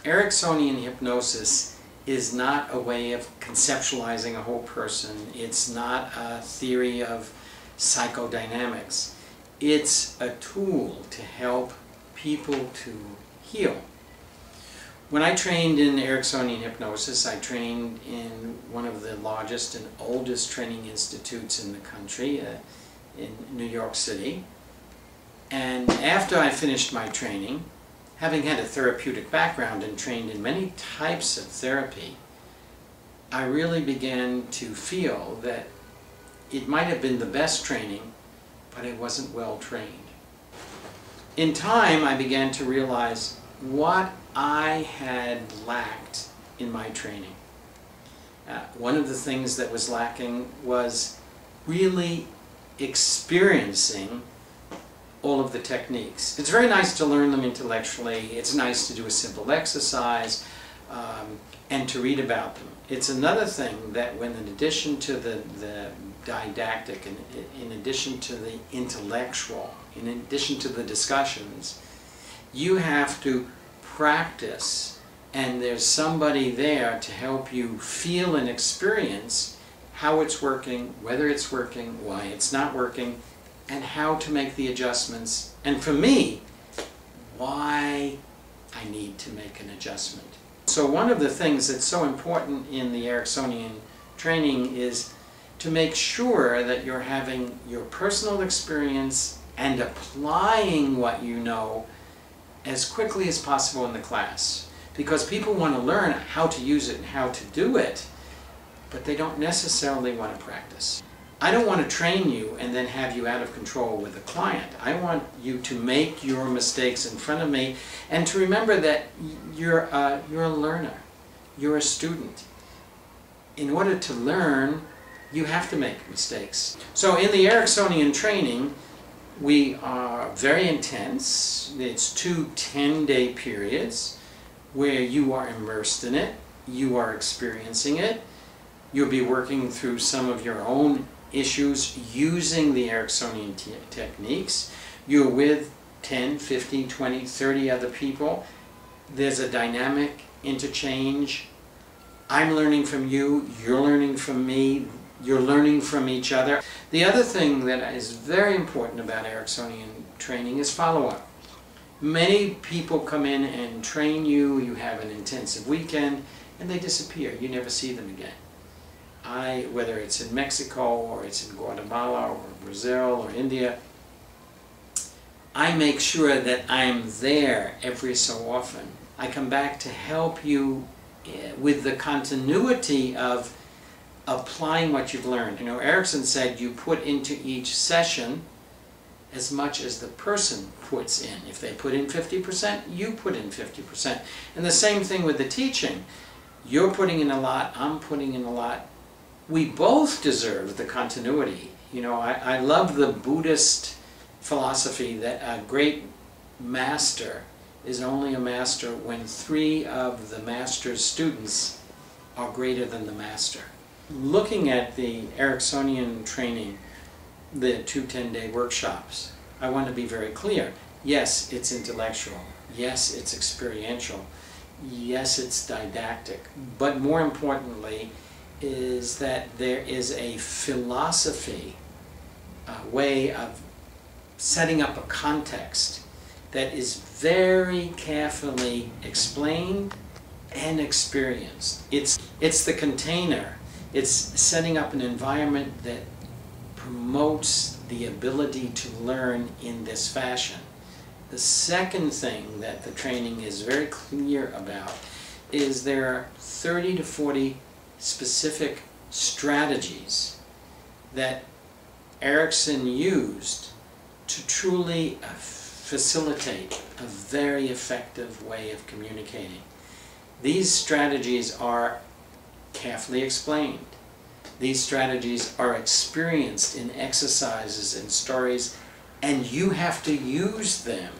Ericksonian hypnosis is not a way of conceptualizing a whole person. It's not a theory of psychodynamics. It's a tool to help people to heal. When I trained in Ericksonian hypnosis, I trained in one of the largest and oldest training institutes in the country, in New York City. And after I finished my training, having had a therapeutic background and trained in many types of therapy, I really began to feel that it might have been the best training, but I wasn't well trained. In time, I began to realize what I had lacked in my training. One of the things that was lacking was really experiencing all of the techniques. It's very nice to learn them intellectually. It's nice to do a simple exercise and to read about them. It's another thing that when, in addition to the didactic, and in addition to the intellectual, in addition to the discussions, you have to practice, and there's somebody there to help you feel and experience how it's working, whether it's working, why it's not working, and how to make the adjustments, and for me, why I need to make an adjustment. So one of the things that's so important in the Ericksonian training is to make sure that you're having your personal experience and applying what you know as quickly as possible in the class. Because people want to learn how to use it and how to do it, but they don't necessarily want to practice. I don't want to train you and then have you out of control with a client. I want you to make your mistakes in front of me and to remember that you're a learner. You're a student. In order to learn, you have to make mistakes. So in the Ericksonian training, we are very intense. It's 2 10-day periods where you are immersed in it. You are experiencing it. You'll be working through some of your own issues using the Ericksonian techniques. You're with 10, 15, 20, 30 other people. There's a dynamic interchange. I'm learning from you, you're learning from me, you're learning from each other. The other thing that is very important about Ericksonian training is follow-up. Many people come in and train you, you have an intensive weekend, and they disappear. You never see them again. Whether it's in Mexico or it's in Guatemala or Brazil or India, I make sure that I'm there every so often. I come back to help you with the continuity of applying what you've learned. You know, Erickson said you put into each session as much as the person puts in. If they put in 50%, you put in 50%. And the same thing with the teaching. You're putting in a lot, I'm putting in a lot. We both deserve the continuity. You know, I love the Buddhist philosophy that a great master is only a master when 3 of the master's students are greater than the master. Looking at the Ericksonian training, the 2 10-day workshops, I want to be very clear. Yes, it's intellectual. Yes, it's experiential. Yes, it's didactic. But more importantly, is that there is a philosophy, a way of setting up a context that is very carefully explained and experienced. It's the container. It's setting up an environment that promotes the ability to learn in this fashion. The second thing that the training is very clear about is there are 30 to 40 specific strategies that Erickson used to truly facilitate a very effective way of communicating. These strategies are carefully explained. These strategies are experienced in exercises and stories, and you have to use them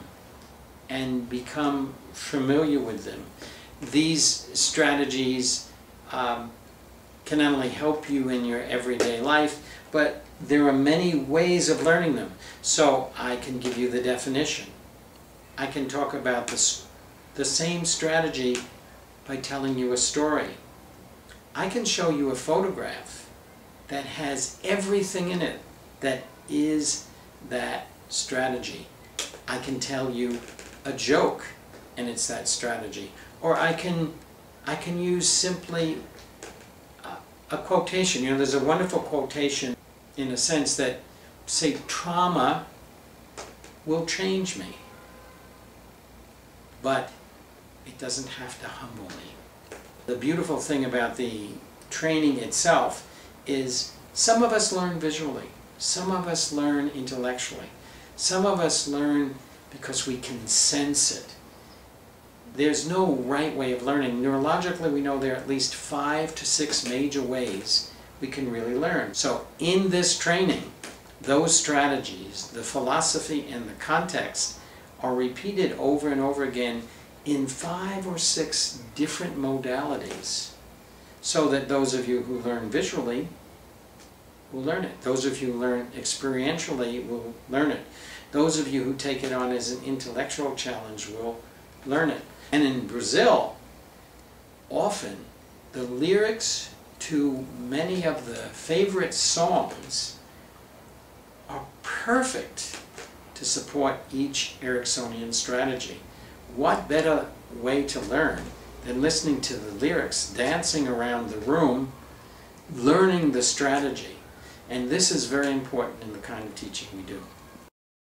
and become familiar with them. These strategies can not only help you in your everyday life, but there are many ways of learning them. So I can give you the definition. I can talk about the same strategy by telling you a story. I can show you a photograph that has everything in it that is that strategy. I can tell you a joke and it's that strategy. Or I can use simply a quotation. You know, there's a wonderful quotation in a sense that, say, trauma will change me, but it doesn't have to humble me. The beautiful thing about the training itself is some of us learn visually, some of us learn intellectually, some of us learn because we can sense it. There's no right way of learning. Neurologically, we know there are at least 5 to 6 major ways we can really learn. So in this training, those strategies, the philosophy and the context, are repeated over and over again in 5 or 6 different modalities, so that those of you who learn visually will learn it. Those of you who learn experientially will learn it. Those of you who take it on as an intellectual challenge will learn it. And in Brazil, often the lyrics to many of the favorite songs are perfect to support each Ericksonian strategy. What better way to learn than listening to the lyrics, dancing around the room, learning the strategy? And this is very important in the kind of teaching we do.